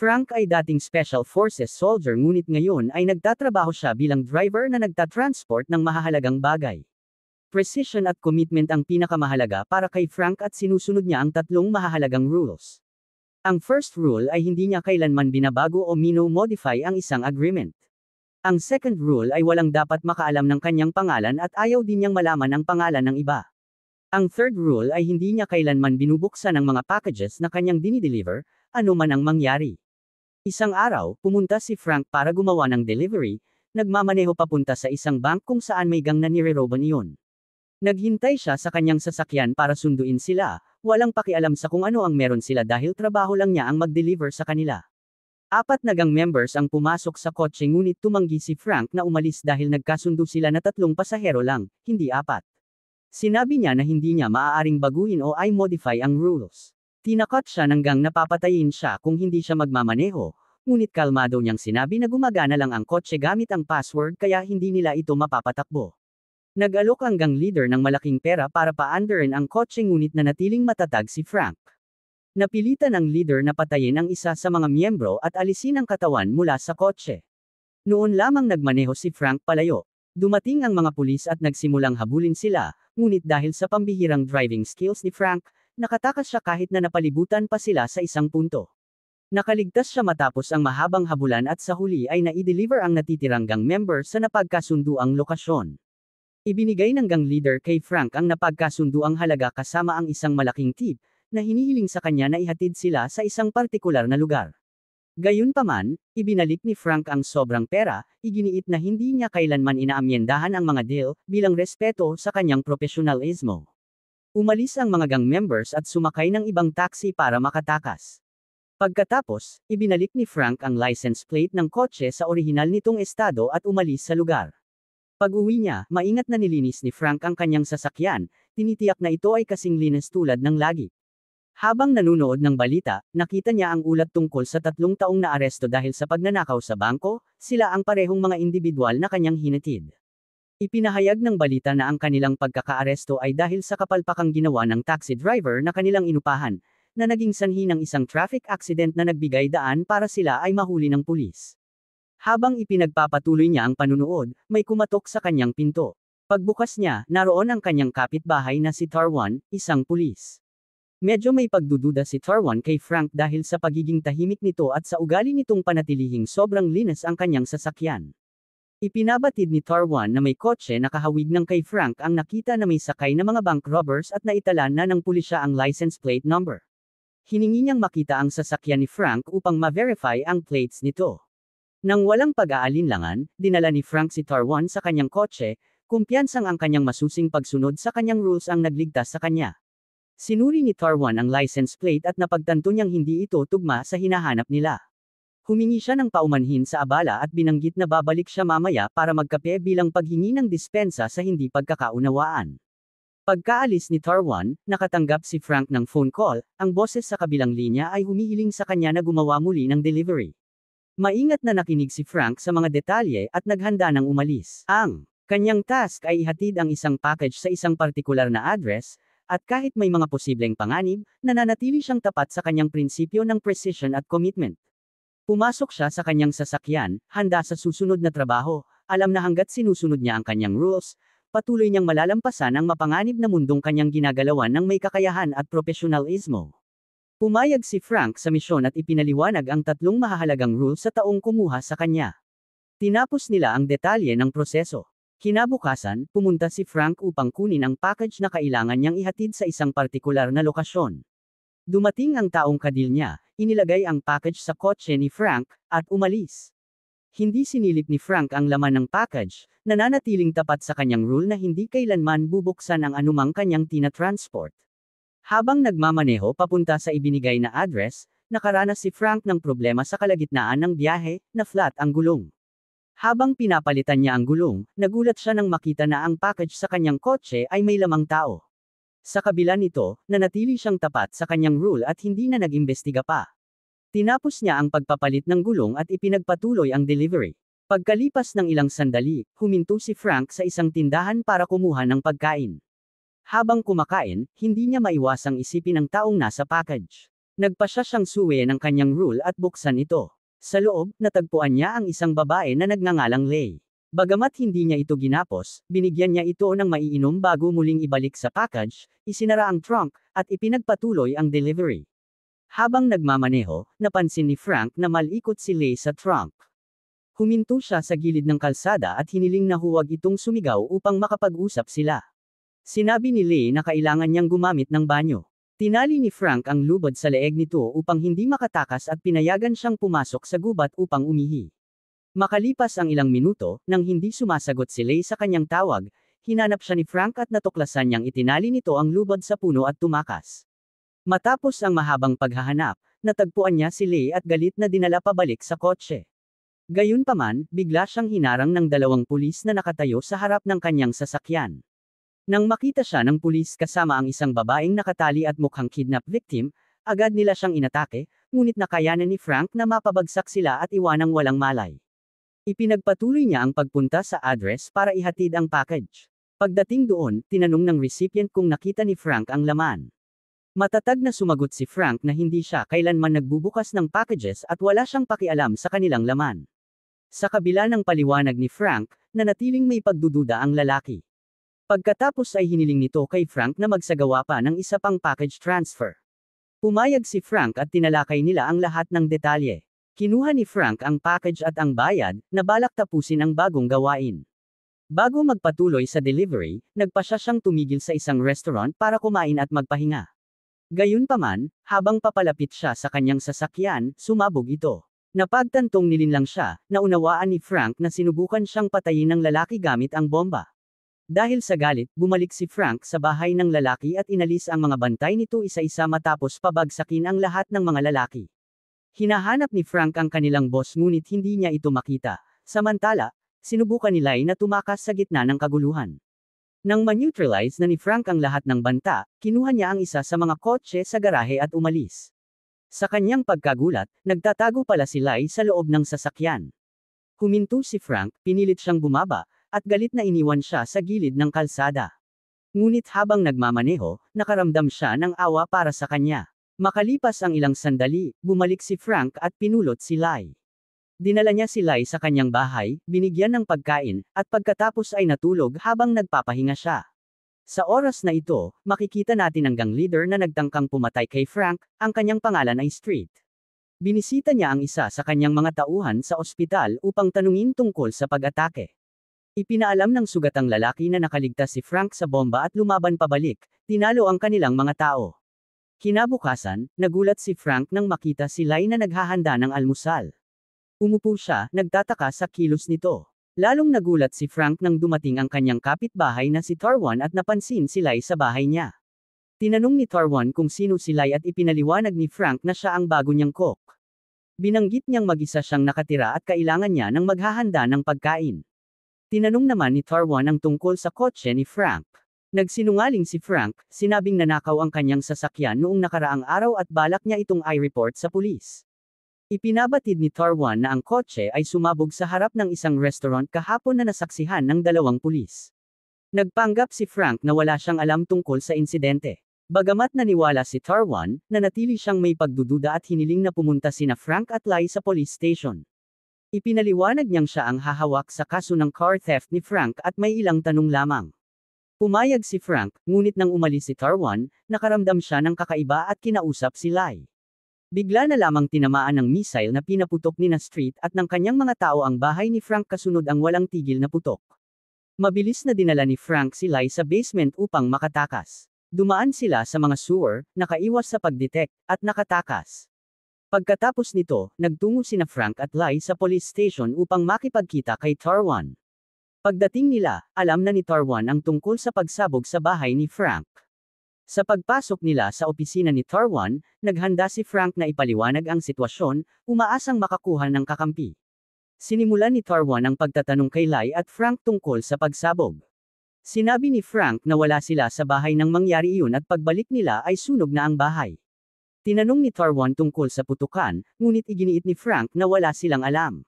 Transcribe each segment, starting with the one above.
Frank ay dating Special Forces soldier ngunit ngayon ay nagtatrabaho siya bilang driver na nagtatransport ng mahahalagang bagay. Precision at commitment ang pinakamahalaga para kay Frank at sinusunod niya ang tatlong mahahalagang rules. Ang first rule ay hindi niya kailanman binabago o mino-modify ang isang agreement. Ang second rule ay walang dapat makaalam ng kanyang pangalan at ayaw din niyang malaman ang pangalan ng iba. Ang third rule ay hindi niya kailanman binubuksan ang mga packages na kanyang dinideliver, ano man ang mangyari. Isang araw, pumunta si Frank para gumawa ng delivery, nagmamaneho papunta sa isang bank kung saan may gang na nireroban iyon. Naghintay siya sa kanyang sasakyan para sunduin sila, walang pakialam sa kung ano ang meron sila dahil trabaho lang niya ang mag-deliver sa kanila. 4 na gang members ang pumasok sa kotse ngunit tumanggi si Frank na umalis dahil nagkasundo sila na 3 pasahero lang, hindi 4. Sinabi niya na hindi niya maaaring baguhin o i-modify ang rules. Tinakot siya ng gang na papatayin siya kung hindi siya magmamaneho, ngunit kalmado niyang sinabi na gumagana lang ang kotse gamit ang password kaya hindi nila ito mapapatakbo. Nag-alok ang gang leader ng malaking pera para paandarin ang kotse ngunit nanatiling matatag si Frank. Napilitan ang leader na patayin ang isa sa mga miyembro at alisin ang katawan mula sa kotse. Noon lamang nagmaneho si Frank palayo. Dumating ang mga pulis at nagsimulang habulin sila, ngunit dahil sa pambihirang driving skills ni Frank, nakatakas siya kahit na napalibutan pa sila sa isang punto. Nakaligtas siya matapos ang mahabang habulan at sa huli ay na-deliver ang natitirang gang member sa napagkasunduang lokasyon. Ibinigay ng gang leader kay Frank ang napagkasunduang halaga kasama ang isang malaking tip, na hinihiling sa kanya na ihatid sila sa isang partikular na lugar. Gayunpaman, ibinalik ni Frank ang sobrang pera, iginiit na hindi niya kailanman inaamyendahan ang mga deal, bilang respeto sa kanyang profesionalismo. Umalis ang mga gang members at sumakay ng ibang taxi para makatakas. Pagkatapos, ibinalik ni Frank ang license plate ng kotse sa orihinal nitong estado at umalis sa lugar. Pag-uwi niya, maingat na nilinis ni Frank ang kanyang sasakyan, tinitiyak na ito ay kasing linis tulad ng lagi. Habang nanunood ng balita, nakita niya ang ulat tungkol sa 3 taong na aresto dahil sa pagnanakaw sa bangko, sila ang parehong mga individual na kanyang hinatid. Ipinahayag ng balita na ang kanilang pagkakaaresto ay dahil sa kapalpakang ginawa ng taxi driver na kanilang inupahan, na naging sanhi ng isang traffic accident na nagbigay daan para sila ay mahuli ng pulis. Habang ipinagpapatuloy niya ang panunood, may kumatok sa kanyang pinto. Pagbukas niya, naroon ang kanyang kapitbahay na si Tarwan, isang pulis. Medyo may pagdududa si Tarwan kay Frank dahil sa pagiging tahimik nito at sa ugali nitong panatilihing sobrang linis ang kanyang sasakyan. Ipinabatid ni Tarwan na may kotse na kahawig ng kay Frank ang nakita na may sakay na mga bank robbers at naitalan na ng pulisya ang license plate number. Hiningi niyang makita ang sasakyan ni Frank upang ma-verify ang plates nito. Nang walang pag-aalinlangan, dinala ni Frank si Tarwan sa kanyang kotse, kumpiyansang ang kanyang masusing pagsunod sa kanyang rules ang nagligtas sa kanya. Sinuri ni Tarwan ang license plate at napagtanto niyang hindi ito tugma sa hinahanap nila. Humingi siya ng paumanhin sa abala at binanggit na babalik siya mamaya para magkape bilang paghingi ng dispensa sa hindi pagkakaunawaan. Pagkaalis ni Tarwan, nakatanggap si Frank ng phone call, ang boses sa kabilang linya ay humihiling sa kanya na gumawa muli ng delivery. Maingat na nakinig si Frank sa mga detalye at naghanda ng umalis. Ang kanyang task ay ihatid ang isang package sa isang partikular na address, at kahit may mga posibleng panganib, nananatili siyang tapat sa kanyang prinsipyo ng precision at commitment. Pumasok siya sa kanyang sasakyan, handa sa susunod na trabaho, alam na hanggat sinusunod niya ang kanyang rules, patuloy niyang malalampasan ang mapanganib na mundong kanyang ginagalawan ng may kakayahan at profesionalismo. Pumayag si Frank sa misyon at ipinaliwanag ang 3 mahahalagang rules sa taong kumuha sa kanya. Tinapos nila ang detalye ng proseso. Kinabukasan, pumunta si Frank upang kunin ang package na kailangan niyang ihatid sa isang partikular na lokasyon. Dumating ang taong kadil niya, inilagay ang package sa kotse ni Frank, at umalis. Hindi sinilip ni Frank ang laman ng package, nananatiling tapat sa kanyang rule na hindi kailanman bubuksan ang anumang kanyang tinatransport. Habang nagmamaneho papunta sa ibinigay na address, nakaranas si Frank ng problema sa kalagitnaan ng biyahe, na flat ang gulong. Habang pinapalitan niya ang gulong, nagulat siya nang makita na ang package sa kanyang kotse ay may lamang tao. Sa kabila nito, nanatili siyang tapat sa kanyang rule at hindi na nag-imbestiga pa. Tinapos niya ang pagpapalit ng gulong at ipinagpatuloy ang delivery. Pagkalipas ng ilang sandali, huminto si Frank sa isang tindahan para kumuha ng pagkain. Habang kumakain, hindi niya maiwasang isipin ang taong nasa package. Nagpasya siyang suwi ng kanyang rule at buksan ito. Sa loob, natagpuan niya ang isang babae na nagngangalang Lay. Bagamat hindi niya ito ginapos, binigyan niya ito ng maiinom bago muling ibalik sa package, isinara ang trunk, at ipinagpatuloy ang delivery. Habang nagmamaneho, napansin ni Frank na malikot si Lay sa trunk. Huminto siya sa gilid ng kalsada at hiniling na huwag itong sumigaw upang makapag-usap sila. Sinabi ni Lay na kailangan niyang gumamit ng banyo. Tinali ni Frank ang lubad sa leeg nito upang hindi makatakas at pinayagan siyang pumasok sa gubat upang umihi. Makalipas ang ilang minuto, nang hindi sumasagot si Lay sa kanyang tawag, hinanap siya ni Frank at natuklasan niyang itinali nito ang lubad sa puno at tumakas. Matapos ang mahabang paghahanap, natagpuan niya si Lay at galit na dinala pabalik sa kotse. Gayunpaman, bigla siyang hinarang ng 2 pulis na nakatayo sa harap ng kanyang sasakyan. Nang makita siya ng pulis kasama ang isang babaeng nakatali at mukhang kidnap victim, agad nila siyang inatake, ngunit nakayanan ni Frank na mapabagsak sila at iwanang walang malay. Ipinagpatuloy niya ang pagpunta sa address para ihatid ang package. Pagdating doon, tinanong ng recipient kung nakita ni Frank ang laman. Matatag na sumagot si Frank na hindi siya kailanman nagbubukas ng packages at wala siyang pakialam sa kanilang laman. Sa kabila ng paliwanag ni Frank, nanatiling may pagdududa ang lalaki. Pagkatapos ay hiniling nito kay Frank na magsagawa pa ng isa pang package transfer. Pumayag si Frank at tinalakay nila ang lahat ng detalye. Kinuha ni Frank ang package at ang bayad, na balak tapusin ang bagong gawain. Bago magpatuloy sa delivery, nagpasya siyang tumigil sa isang restaurant para kumain at magpahinga. Gayunpaman, habang papalapit siya sa kanyang sasakyan, sumabog ito. Napagtantong nilinlang siya, naunawaan ni Frank na sinubukan siyang patayin ng lalaki gamit ang bomba. Dahil sa galit, bumalik si Frank sa bahay ng lalaki at inalis ang mga bantay nito isa-isa matapos pabagsakin ang lahat ng mga lalaki. Hinahanap ni Frank ang kanilang boss ngunit hindi niya ito makita. Samantala, sinubukan ni Lay na tumakas sa gitna ng kaguluhan. Nang ma-neutralize na ni Frank ang lahat ng banta, kinuha niya ang isa sa mga kotse sa garahe at umalis. Sa kanyang pagkagulat, nagtatago pala si Lay sa loob ng sasakyan. Huminto si Frank, pinilit siyang bumaba, at galit na iniwan siya sa gilid ng kalsada. Ngunit habang nagmamaneho, nakaramdam siya ng awa para sa kanya. Makalipas ang ilang sandali, bumalik si Frank at pinulot si Lay. Dinala niya si Lay sa kanyang bahay, binigyan ng pagkain, at pagkatapos ay natulog habang nagpapahinga siya. Sa oras na ito, makikita natin ang gang leader na nagtangkang pumatay kay Frank, ang kanyang pangalan ay Street. Binisita niya ang isa sa kanyang mga tauhan sa ospital upang tanungin tungkol sa pag-atake. Ipinaalam ng sugatang lalaki na nakaligtas si Frank sa bomba at lumaban pabalik, tinalo ang kanilang mga tao. Kinabukasan, nagulat si Frank nang makita si Lay na naghahanda ng almusal. Umupo siya, nagtataka sa kilos nito. Lalong nagulat si Frank nang dumating ang kanyang kapitbahay na si Tarwan at napansin si Lay sa bahay niya. Tinanong ni Tarwan kung sino si Lay at ipinaliwanag ni Frank na siya ang bago niyang cook. Binanggit niyang mag-isa siyang nakatira at kailangan niya ng maghahanda ng pagkain. Tinanong naman ni Tarwan ang tungkol sa kotse ni Frank. Nagsinungaling si Frank, sinabing nanakaw ang kanyang sasakyan noong nakaraang araw at balak niya itong i-report sa pulis. Ipinabatid ni Tarwan na ang kotse ay sumabog sa harap ng isang restaurant kahapon na nasaksihan ng 2 pulis. Nagpanggap si Frank na wala siyang alam tungkol sa insidente. Bagamat naniwala si Tarwan, nanatili siyang may pagdududa at hiniling na pumunta sina Frank at Lay sa police station. Ipinaliwanag niyang siya ang hahawak sa kaso ng car theft ni Frank at may ilang tanong lamang. Pumayag si Frank, ngunit nang umalis si Tarwan, nakaramdam siya ng kakaiba at kinausap si Lay. Bigla na lamang tinamaan ng missile na pinaputok ni na Street at ng kanyang mga tao ang bahay ni Frank kasunod ang walang tigil na putok. Mabilis na dinala ni Frank si Lay sa basement upang makatakas. Dumaan sila sa mga sewer, nakaiwas sa pagdetect, at nakatakas. Pagkatapos nito, nagtungo sina Frank at Lay sa police station upang makipagkita kay Tarwan. Pagdating nila, alam na ni Tarwan ang tungkol sa pagsabog sa bahay ni Frank. Sa pagpasok nila sa opisina ni Tarwan, naghanda si Frank na ipaliwanag ang sitwasyon, umaasang makakuha ng kakampi. Sinimulan ni Tarwan ang pagtatanong kay Lay at Frank tungkol sa pagsabog. Sinabi ni Frank na wala sila sa bahay nang mangyari iyon at pagbalik nila ay sunog na ang bahay. Tinanong ni Tarwan tungkol sa putukan, ngunit iginiit ni Frank na wala silang alam.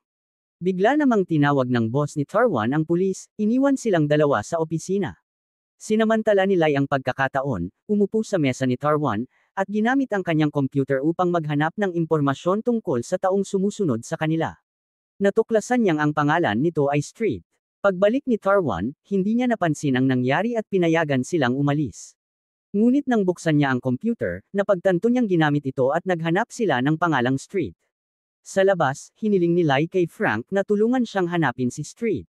Bigla namang tinawag ng boss ni Tarwan ang pulis, iniwan silang 2 sa opisina. Sinamantala ni Lay ang pagkakataon, umupo sa mesa ni Tarwan, at ginamit ang kanyang computer upang maghanap ng impormasyon tungkol sa taong sumusunod sa kanila. Natuklasan niyang ang pangalan nito ay Street. Pagbalik ni Tarwan, hindi niya napansin ang nangyari at pinayagan silang umalis. Ngunit nang buksan niya ang computer, napagtanto niyang ginamit ito at naghanap sila ng pangalang Street. Sa labas, hiniling ni Lai kay Frank na tulungan siyang hanapin si Street.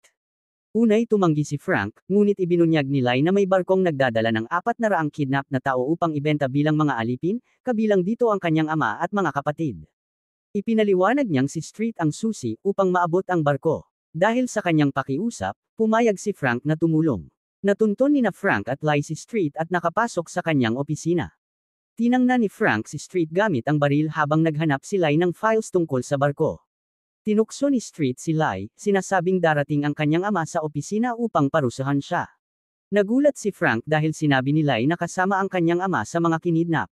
Unay tumanggi si Frank, ngunit ibinunyag ni Lai na may barkong nagdadala ng 400 kidnap na tao upang ibenta bilang mga alipin, kabilang dito ang kanyang ama at mga kapatid. Ipinaliwanag niyang si Street ang susi upang maabot ang barko. Dahil sa kanyang pakiusap, pumayag si Frank na tumulong. Natunton ni na Frank at Lai si Street at nakapasok sa kanyang opisina. Tinangnan ni Frank si Street gamit ang baril habang naghanap si Lai ng files tungkol sa barko. Tinukso ni Street si Lai, sinasabing darating ang kanyang ama sa opisina upang parusahan siya. Nagulat si Frank dahil sinabi ni Lai na kasama ang kanyang ama sa mga kinidnap.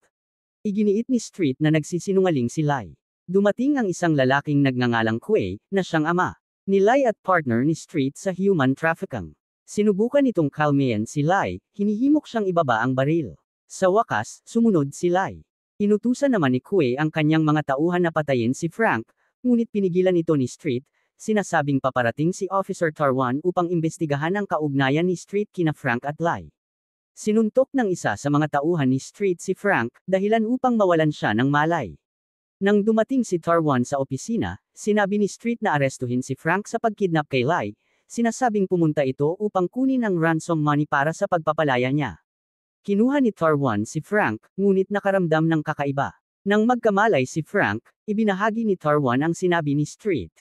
Iginiit ni Street na nagsisinungaling si Lai. Dumating ang isang lalaking nagngangalang Kuei, na siyang ama ni Lai at partner ni Street sa human trafficking. Sinubukan itong kalmayan si Lai, hinihimok siyang ibaba ang baril. Sa wakas, sumunod si Lai. Inutusan naman ni Kuei ang kanyang mga tauhan na patayin si Frank, ngunit pinigilan ito ni Street, sinasabing paparating si Officer Tarwan upang imbestigahan ang kaugnayan ni Street kina Frank at Lai. Sinuntok ng isa sa mga tauhan ni Street si Frank, dahilan upang mawalan siya ng malay. Nang dumating si Tarwan sa opisina, sinabi ni Street na arestuhin si Frank sa pagkidnap kay Lai, sinasabing pumunta ito upang kunin ang ransom money para sa pagpapalaya niya. Kinuha ni Tarwan si Frank, ngunit nakaramdam ng kakaiba. Nang magkamalay si Frank, ibinahagi ni Tarwan ang sinabi ni Street.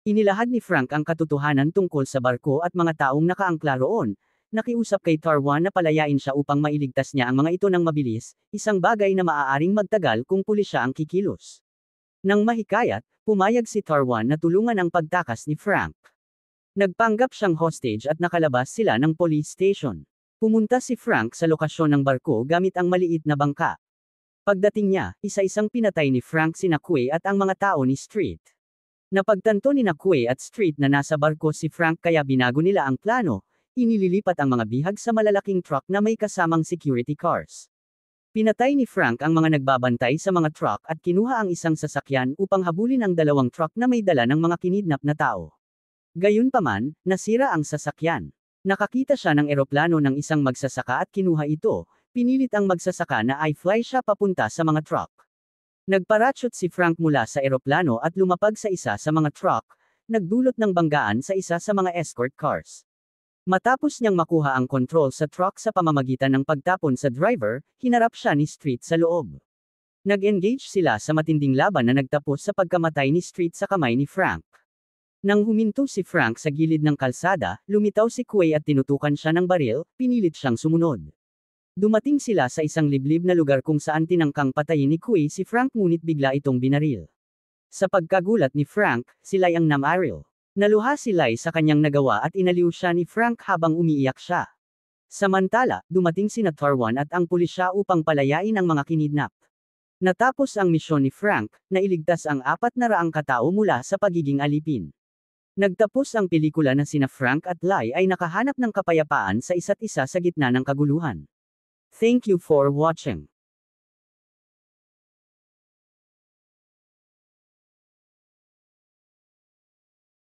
Inilahad ni Frank ang katotohanan tungkol sa barko at mga taong nakaangkla roon. Nakiusap kay Tarwan na palayain siya upang mailigtas niya ang mga ito ng mabilis, isang bagay na maaaring magtagal kung pulisya ang kikilos. Nang mahikayat, pumayag si Tarwan na tulungan ang pagtakas ni Frank. Nagpanggap siyang hostage at nakalabas sila ng police station. Pumunta si Frank sa lokasyon ng barko gamit ang maliit na bangka. Pagdating niya, isa-isang pinatay ni Frank sina Kuei at ang mga tao ni Street. Napagtanto ni Kuei at Street na nasa barko si Frank kaya binago nila ang plano. Inililipat ang mga bihag sa malalaking truck na may kasamang security cars. Pinatay ni Frank ang mga nagbabantay sa mga truck at kinuha ang isang sasakyan upang habulin ang dalawang truck na may dala ng mga kinidnap na tao. Gayunpaman, nasira ang sasakyan. Nakakita siya ng eroplano ng isang magsasaka at kinuha ito, pinilit ang magsasaka na i-fly siya papunta sa mga truck. Nagparachute si Frank mula sa eroplano at lumapag sa isa sa mga truck, nagdulot ng banggaan sa isa sa mga escort cars. Matapos niyang makuha ang kontrol sa truck sa pamamagitan ng pagtapon sa driver, hinarap siya ni Street sa loob. Nag-engage sila sa matinding laban na nagtapos sa pagkamatay ni Street sa kamay ni Frank. Nang huminto si Frank sa gilid ng kalsada, lumitaw si Kuei at tinutukan siya ng baril, pinilit siyang sumunod. Dumating sila sa isang liblib na lugar kung saan tinangkang patayin ni Kuei si Frank ngunit bigla itong binaril. Sa pagkagulat ni Frank, sila ang namaril. Naluha si Lai sa kanyang nagawa at inaliw siya ni Frank habang umiiyak siya. Samantala, dumating sina Tarwan at ang pulisya upang palayain ang mga kinidnap. Natapos ang misyon ni Frank, na iligtas ang 400 katao mula sa pagiging alipin. Nagtapos ang pelikula na sina Frank at Lai ay nakahanap ng kapayapaan sa isa't isa sa gitna ng kaguluhan. Thank you for watching.